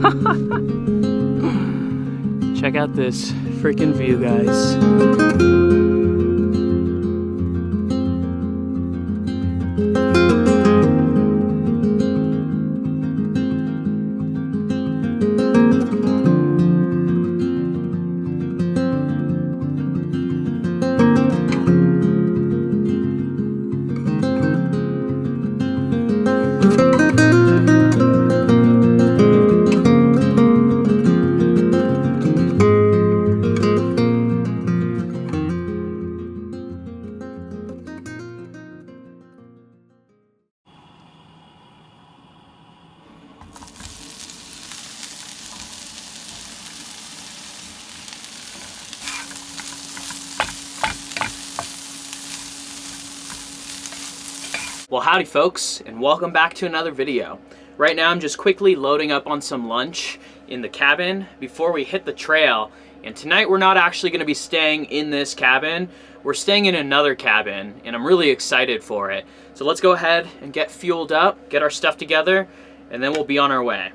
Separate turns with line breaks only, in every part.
Check out this freaking view, guys. Well, howdy folks, and welcome back to another video. Right now I'm just quickly loading up on some lunch in the cabin before we hit the trail. And tonight we're not actually going to be staying in this cabin, we're staying in another cabin, and I'm really excited for it. So let's go ahead and get fueled up, get our stuff together, and then we'll be on our way.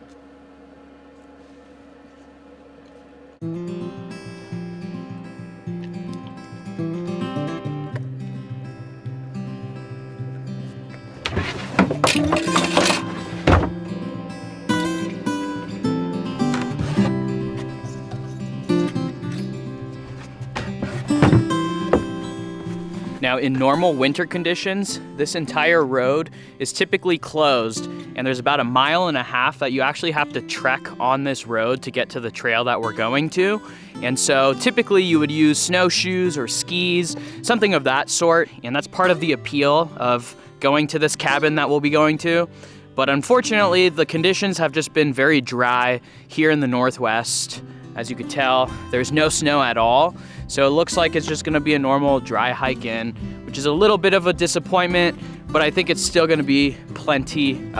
Now, in normal winter conditions, this entire road is typically closed, and there's about 1.5 miles that you actually have to trek on this road to get to the trail that we're going to. And so typically you would use snowshoes or skis, something of that sort, and that's part of the appeal of going to this cabin that we'll be going to. But unfortunately, the conditions have just been very dry here in the Northwest. As you could tell, there's no snow at all. So it looks like it's just gonna be a normal dry hike in, which is a little bit of a disappointment, but I think it's still gonna be plenty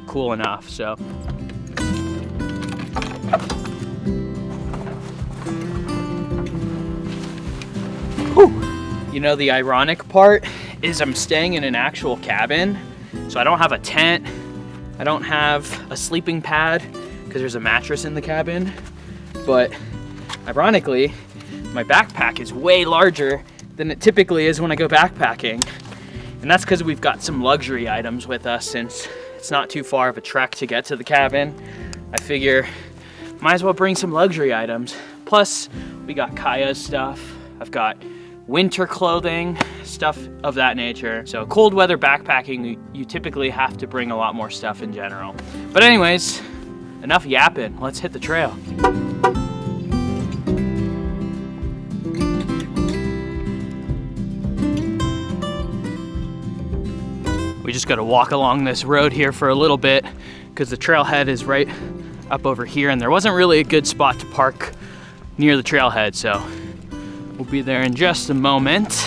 cool enough, so. Whew. You know, the ironic part is I'm staying in an actual cabin, so I don't have a tent, I don't have a sleeping pad, because there's a mattress in the cabin, but ironically, my backpack is way larger than it typically is when I go backpacking. And that's because we've got some luxury items with us since it's not too far of a trek to get to the cabin. I figure might as well bring some luxury items. Plus, we got Kaya's stuff. I've got winter clothing, stuff of that nature. So cold weather backpacking, you typically have to bring a lot more stuff in general. But anyways, enough yapping. Let's hit the trail. We just gotta walk along this road here for a little bit because the trailhead is right up over here, and there wasn't really a good spot to park near the trailhead, so we'll be there in just a moment.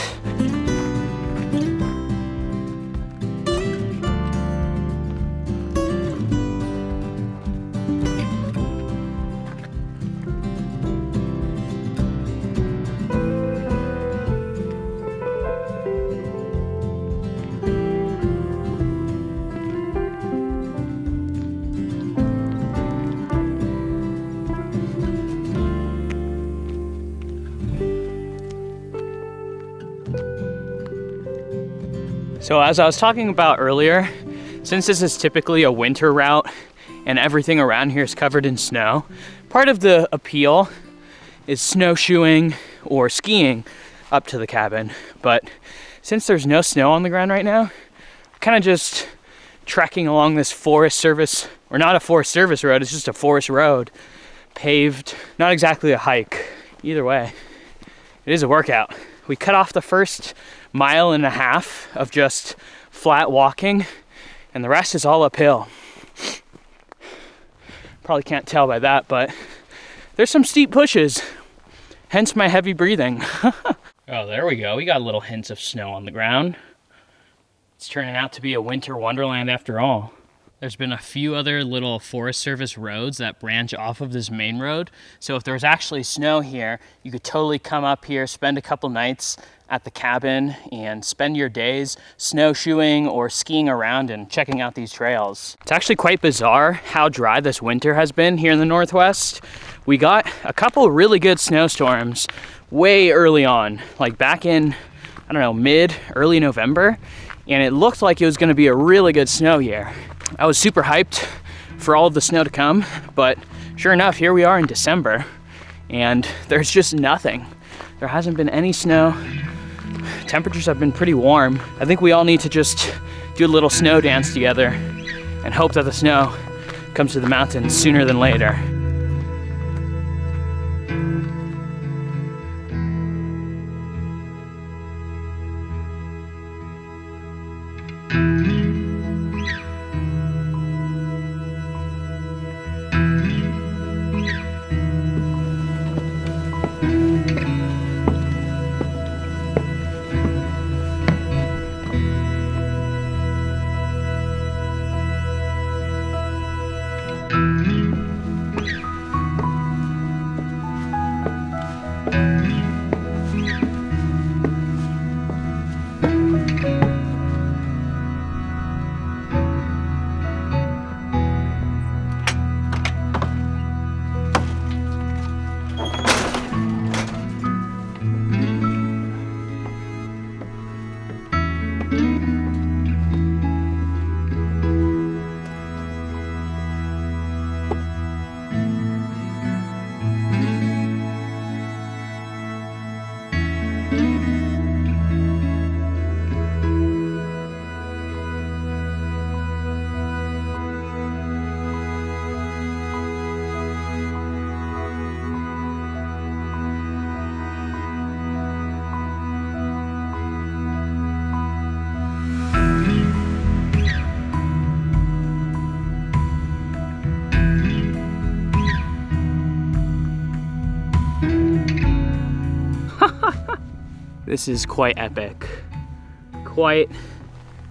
So as I was talking about earlier, since this is typically a winter route and everything around here is covered in snow, part of the appeal is snowshoeing or skiing up to the cabin. But since there's no snow on the ground right now, I'm kind of just trekking along this Forest Service, or not a Forest Service road, it's just a forest road, paved, not exactly a hike. Either way, it is a workout. We cut off the first 1.5 miles of just flat walking, and the rest is all uphill. Probably can't tell by that, but there's some steep pushes, hence my heavy breathing. Oh, there we go. We got little hints of snow on the ground. It's turning out to be a winter wonderland after all. There's been a few other little Forest Service roads that branch off of this main road. So if there was actually snow here, you could totally come up here, spend a couple nights at the cabin and spend your days snowshoeing or skiing around and checking out these trails. It's actually quite bizarre how dry this winter has been here in the Northwest. We got a couple really good snowstorms way early on, like back in, I don't know, early November, and it looked like it was gonna be a really good snow year. I was super hyped for all of the snow to come, but sure enough, here we are in December, and there's just nothing. There hasn't been any snow. Temperatures have been pretty warm. I think we all need to just do a little snow dance together and hope that the snow comes to the mountains sooner than later. This is quite epic. Quite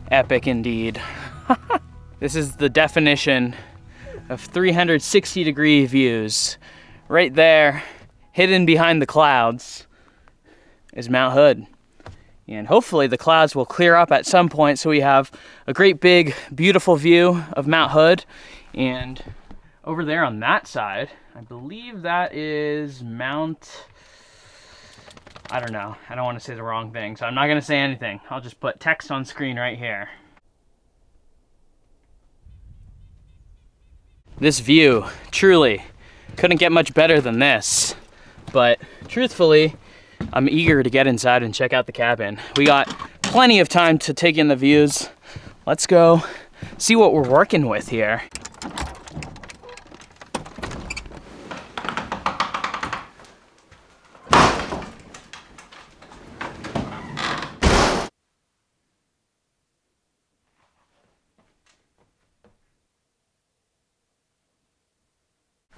epic indeed. This is the definition of 360-degree views. Right there, hidden behind the clouds, is Mount Hood. And hopefully the clouds will clear up at some point so we have a great big, beautiful view of Mount Hood. And over there on that side, I believe that is Mount... I don't know. I don't want to say the wrong thing, so I'm not going to say anything. I'll just put text on screen right here. This view, truly, couldn't get much better than this. But truthfully, I'm eager to get inside and check out the cabin. We got plenty of time to take in the views. Let's go see what we're working with here.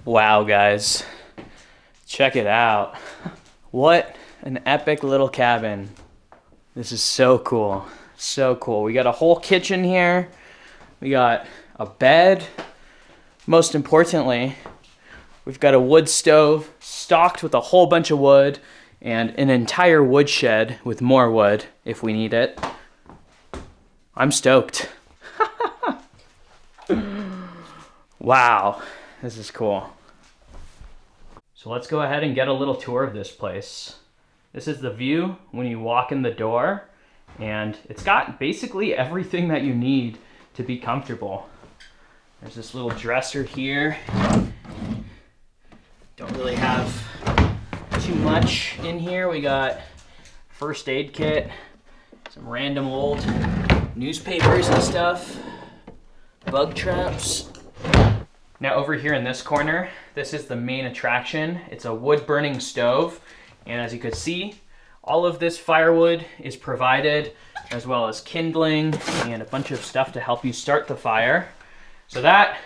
Wow, guys, check it out. What an epic little cabin. This is so cool, so cool. We got a whole kitchen here. We got a bed. Most importantly, we've got a wood stove stocked with a whole bunch of wood and an entire wood shed with more wood if we need it. I'm stoked. Wow, this is cool. So let's go ahead and get a little tour of this place. This is the view when you walk in the door, and it's got basically everything that you need to be comfortable. There's this little dresser here. Don't really have too much in here. We got first aid kit, some random old newspapers and stuff, bug traps. Now over here in this corner, this is the main attraction. It's a wood burning stove. And as you could see, all of this firewood is provided, as well as kindling and a bunch of stuff to help you start the fire. So that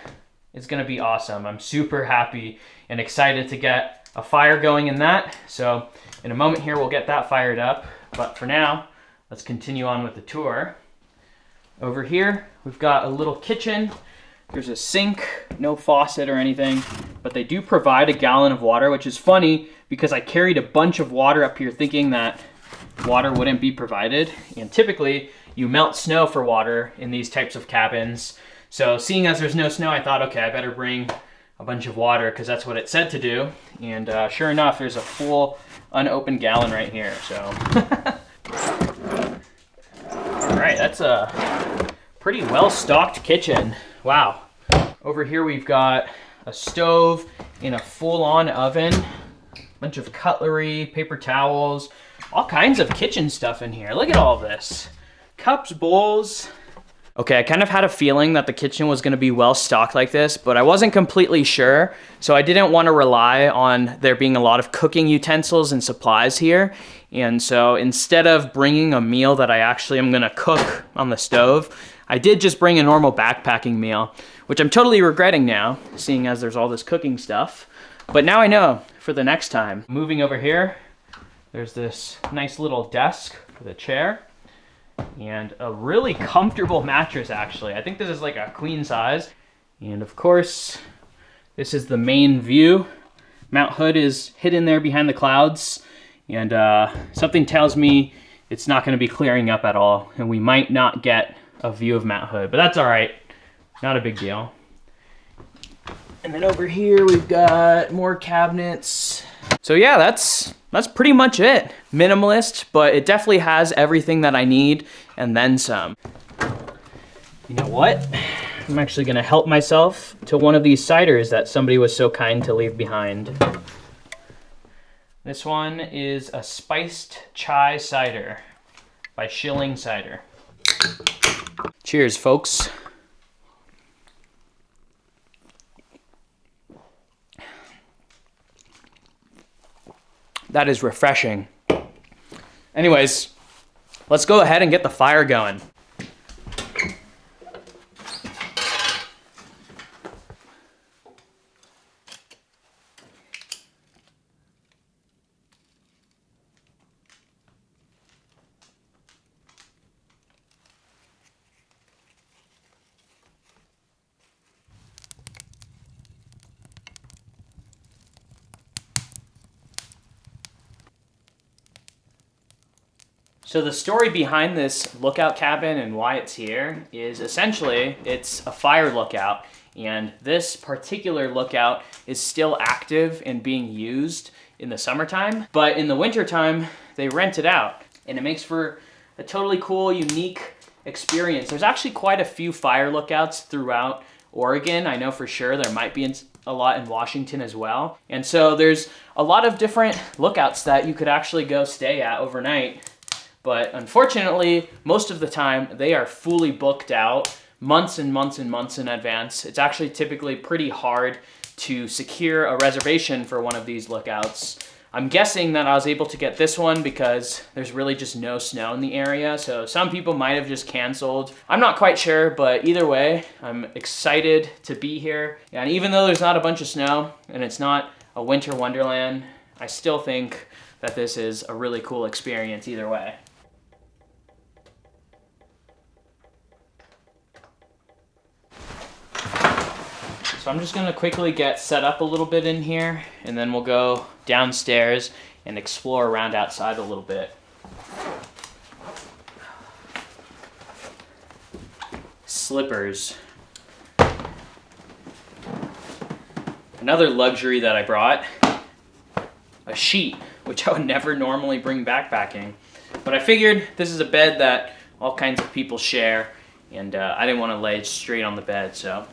is gonna be awesome. I'm super happy and excited to get a fire going in that. So in a moment here, we'll get that fired up. But for now, let's continue on with the tour. Over here, we've got a little kitchen There's a sink, no faucet or anything, but they do provide a gallon of water, which is funny because I carried a bunch of water up here thinking that water wouldn't be provided. And typically you melt snow for water in these types of cabins. So seeing as there's no snow, I thought, okay, I better bring a bunch of water because that's what it said to do. And sure enough, there's a full unopened gallon right here. So, all right, that's a pretty well-stocked kitchen. Wow. Over here we've got a stove and a full-on oven, a bunch of cutlery, paper towels, all kinds of kitchen stuff in here. Look at all this. Cups, bowls. Okay, I kind of had a feeling that the kitchen was gonna be well stocked like this, but I wasn't completely sure, so I didn't want to rely on there being a lot of cooking utensils and supplies here. And so instead of bringing a meal that I actually am gonna cook on the stove, I did just bring a normal backpacking meal, which I'm totally regretting now, seeing as there's all this cooking stuff. But now I know for the next time. Moving over here, there's this nice little desk with a chair and a really comfortable mattress, actually. I think this is like a queen size. And of course, this is the main view. Mount Hood is hidden there behind the clouds. And something tells me it's not gonna be clearing up at all, and we might not get a view of Mount Hood, but that's all right. Not a big deal. And then over here, we've got more cabinets. So yeah, that's pretty much it. Minimalist, but it definitely has everything that I need and then some. You know what? I'm actually gonna help myself to one of these ciders that somebody was so kind to leave behind. This one is a spiced chai cider by Schilling Cider. Cheers, folks. That is refreshing. Anyways, let's go ahead and get the fire going. So the story behind this lookout cabin and why it's here is essentially it's a fire lookout, and this particular lookout is still active and being used in the summertime, but in the wintertime they rent it out, and it makes for a totally cool, unique experience. There's actually quite a few fire lookouts throughout Oregon. I know for sure there might be a lot in Washington as well. And so there's a lot of different lookouts that you could actually go stay at overnight. But unfortunately, most of the time, they are fully booked out months and months and months in advance. It's actually typically pretty hard to secure a reservation for one of these lookouts. I'm guessing that I was able to get this one because there's really just no snow in the area, so some people might have just canceled. I'm not quite sure, but either way, I'm excited to be here. And even though there's not a bunch of snow and it's not a winter wonderland, I still think that this is a really cool experience either way. So I'm just gonna quickly get set up a little bit in here, and then we'll go downstairs and explore around outside a little bit. Slippers. Another luxury that I brought, a sheet, which I would never normally bring backpacking. But I figured this is a bed that all kinds of people share, and I didn't want to lay straight on the bed, so.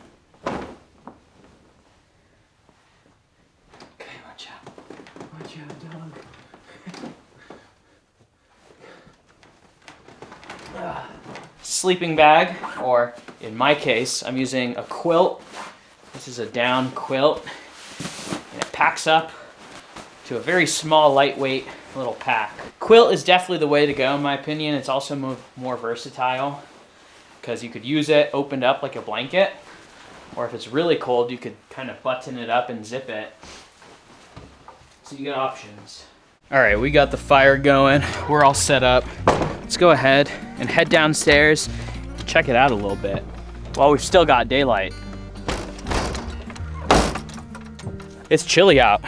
Sleeping bag, or in my case, I'm using a quilt. This is a down quilt, and it packs up to a very small, lightweight little pack. Quilt is definitely the way to go, in my opinion. It's also more versatile because you could use it opened up like a blanket, or if it's really cold, you could kind of button it up and zip it. So you got options. All right, we got the fire going. We're all set up. Let's go ahead and head downstairs and check it out a little bit while we've still got daylight. It's chilly out.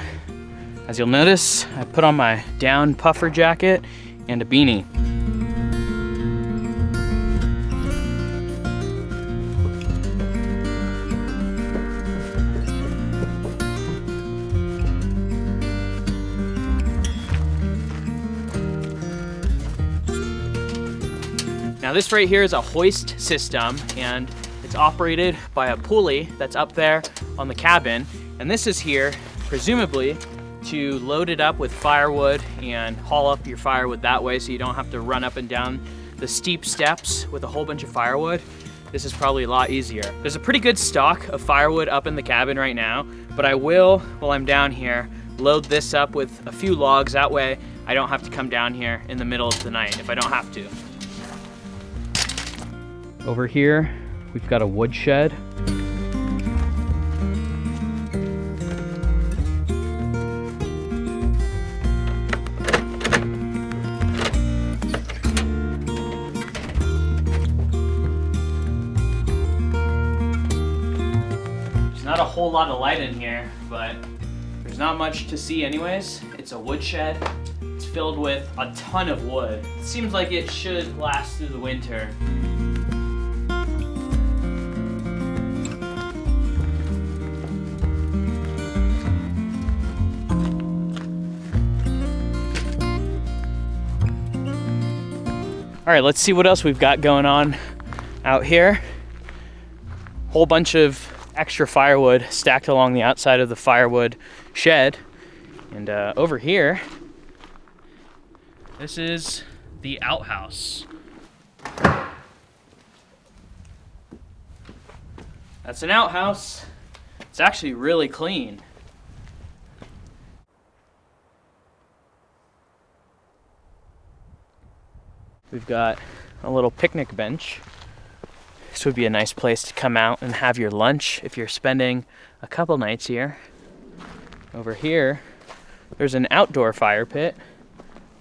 As you'll notice, I put on my down puffer jacket and a beanie. Now this right here is a hoist system, and it's operated by a pulley that's up there on the cabin. And this is here, presumably, to load it up with firewood and haul up your firewood that way so you don't have to run up and down the steep steps with a whole bunch of firewood. This is probably a lot easier. There's a pretty good stock of firewood up in the cabin right now, but I will, while I'm down here, load this up with a few logs. That way I don't have to come down here in the middle of the night if I don't have to. Over here, we've got a wood shed. There's not a whole lot of light in here, but there's not much to see anyways. It's a wood shed. It's filled with a ton of wood. It seems like it should last through the winter. All right, let's see what else we've got going on out here. Whole bunch of extra firewood stacked along the outside of the firewood shed. And over here, this is the outhouse. That's an outhouse. It's actually really clean. We've got a little picnic bench. This would be a nice place to come out and have your lunch if you're spending a couple nights here. Over here, there's an outdoor fire pit.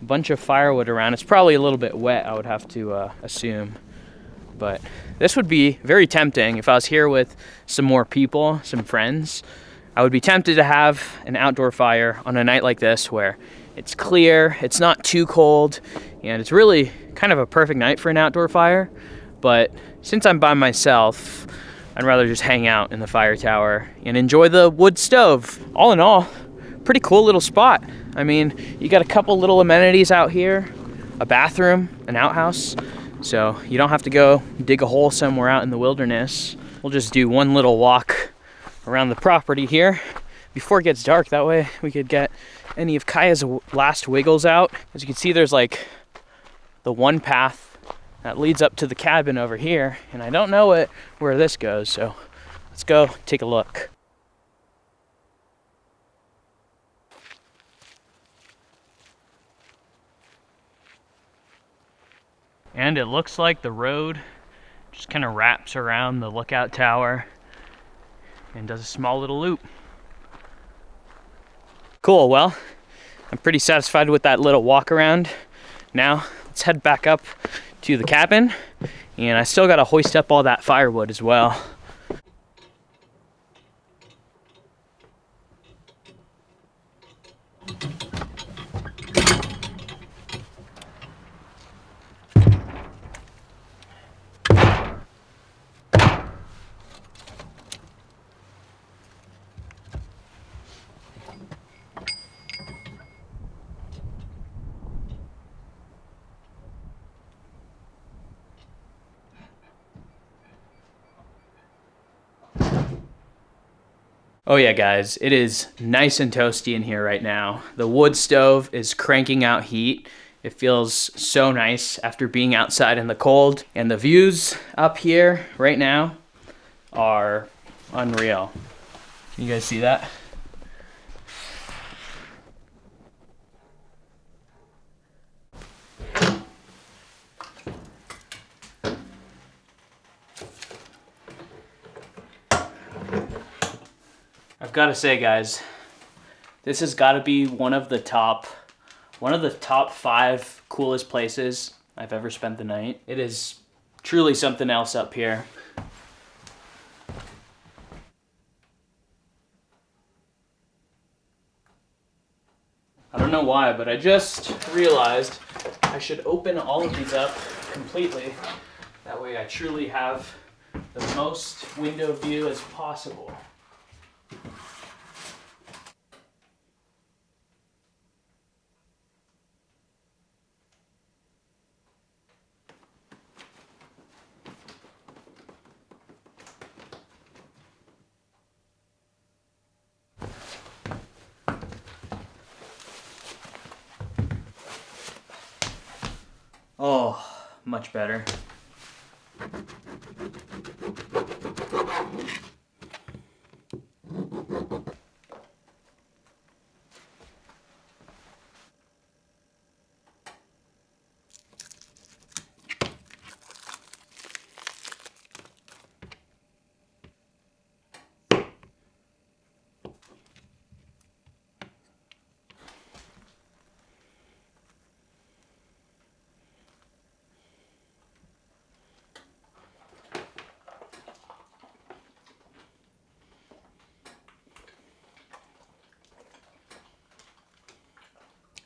A bunch of firewood around. It's probably a little bit wet, I would have to assume. But this would be very tempting if I was here with some more people, some friends. I would be tempted to have an outdoor fire on a night like this where it's clear, it's not too cold, and it's really kind of a perfect night for an outdoor fire. But since I'm by myself, I'd rather just hang out in the fire tower and enjoy the wood stove. All in all, pretty cool little spot. I mean, you got a couple little amenities out here, a bathroom, an outhouse, so you don't have to go dig a hole somewhere out in the wilderness. We'll just do one little walk around the property here before it gets dark. That way we could get any of Kaya's last wiggles out. As you can see, there's like the one path that leads up to the cabin over here, and I don't know where this goes, so let's go take a look. And it looks like the road just kind of wraps around the lookout tower and does a small little loop. Cool, well, I'm pretty satisfied with that little walk around. Now, let's head back up to the cabin, and I still gotta hoist up all that firewood as well. Oh yeah, guys, it is nice and toasty in here right now. The wood stove is cranking out heat. It feels so nice after being outside in the cold. And the views up here right now are unreal. Can you guys see that? I've got to say, guys, this has got to be one of the top 5 coolest places I've ever spent the night. It is truly something else up here. I don't know why, but I just realized I should open all of these up completely. That way I truly have the most window view as possible. Oh, much better.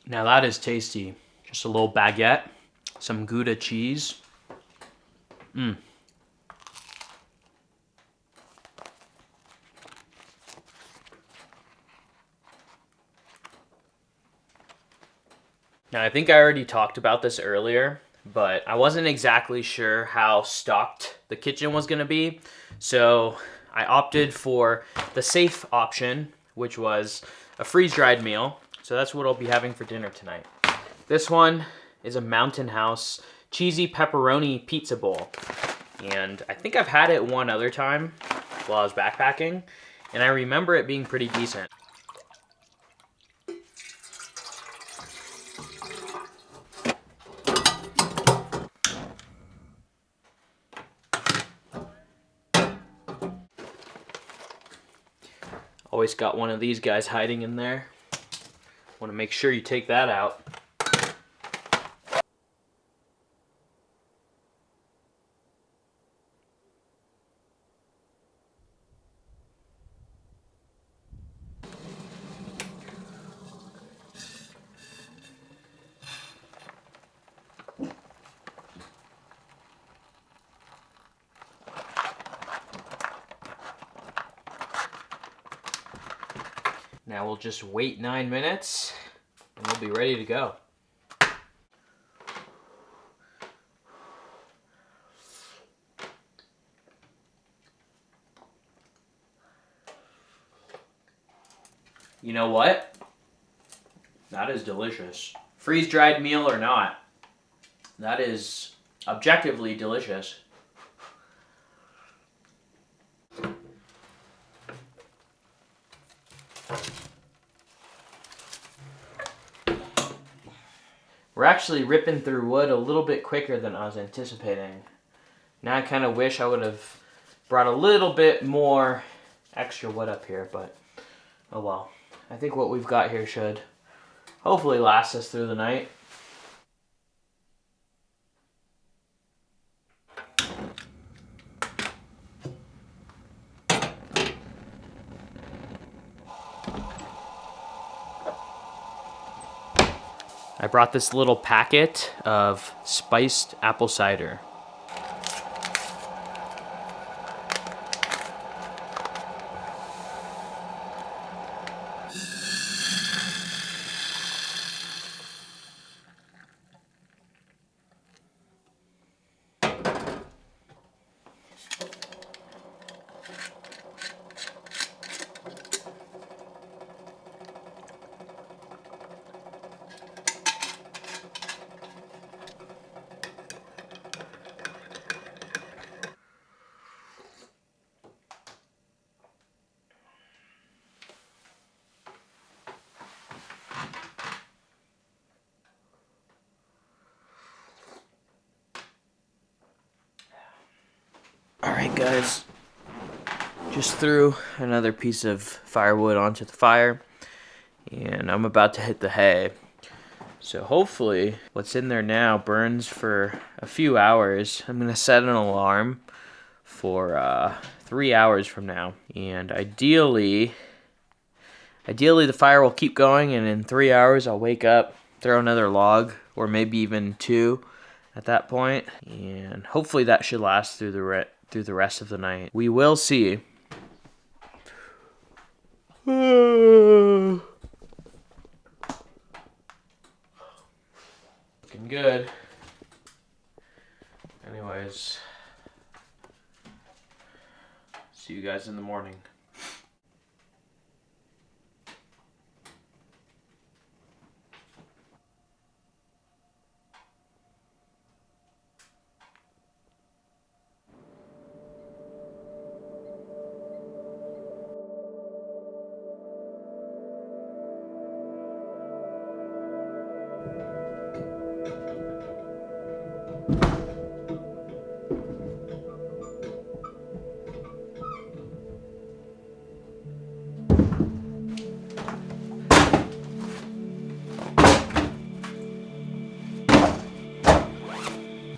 Now that is tasty. Just a little baguette, some Gouda cheese. Now I think I already talked about this earlier, but I wasn't exactly sure how stocked the kitchen was gonna be. So I opted for the safe option, which was a freeze-dried meal. So that's what I'll be having for dinner tonight. This one is a Mountain House cheesy pepperoni pizza bowl. And I think I've had it one other time while I was backpacking, and I remember it being pretty decent. Always got one of these guys hiding in there. Want to make sure you take that out. Now we'll just wait 9 minutes and we'll be ready to go. You know what? That is delicious. Freeze-dried meal or not, that is objectively delicious. We're actually ripping through wood a little bit quicker than I was anticipating. Now I kind of wish I would have brought a little bit more extra wood up here, but oh well. I think what we've got here should hopefully last us through the night. I brought this little packet of spiced apple cider. Alright guys, just threw another piece of firewood onto the fire and I'm about to hit the hay. So hopefully what's in there now burns for a few hours. I'm going to set an alarm for 3 hours from now, and ideally Ideally, the fire will keep going, and in 3 hours, I'll wake up, throw another log, or maybe even 2 at that point, and hopefully that should last through the rest of the night. We will see. Looking good. Anyways, see you guys in the morning.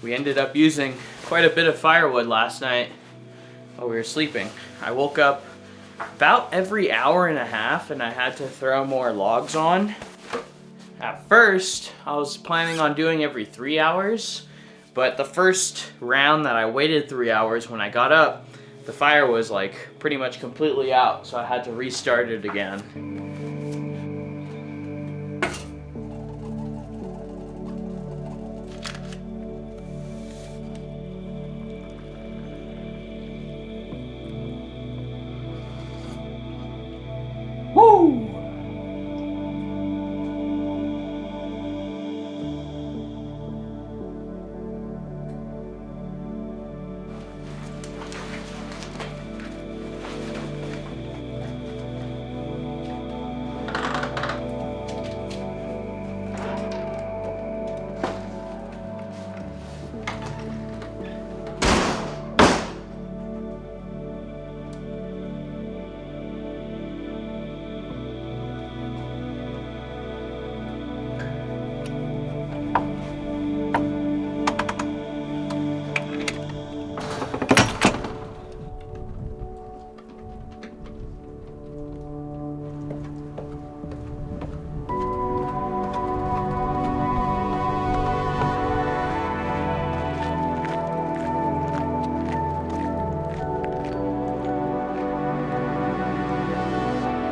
We ended up using quite a bit of firewood last night while we were sleeping. I woke up about every hour and a half and I had to throw more logs on. At first, I was planning on doing every 3 hours, but the first round that I waited 3 hours, when I got up, the fire was like pretty much completely out, so I had to restart it again. Woo!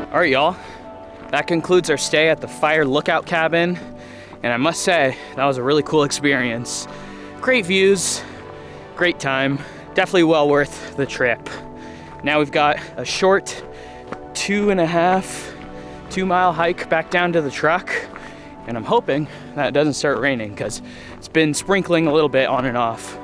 All right, y'all, that concludes our stay at the Fire Lookout Cabin, and I must say, that was a really cool experience. Great views, great time, definitely well worth the trip. Now we've got a short 2.5-2-mile hike back down to the truck, and I'm hoping that it doesn't start raining because it's been sprinkling a little bit on and off.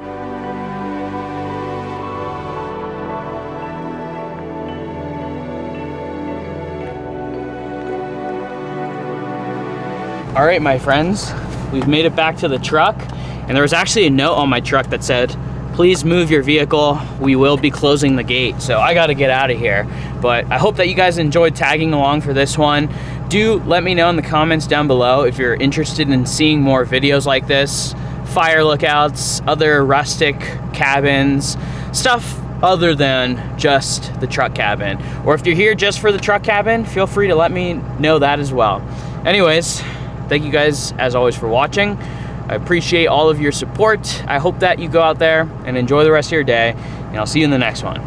All right, my friends, we've made it back to the truck, and there was actually a note on my truck that said, please move your vehicle, we will be closing the gate. So I gotta get out of here. But I hope that you guys enjoyed tagging along for this one. Do let me know in the comments down below if you're interested in seeing more videos like this, fire lookouts, other rustic cabins, stuff other than just the truck cabin. Or if you're here just for the truck cabin, feel free to let me know that as well. Anyways, thank you guys, as always, for watching. I appreciate all of your support. I hope that you go out there and enjoy the rest of your day, and I'll see you in the next one.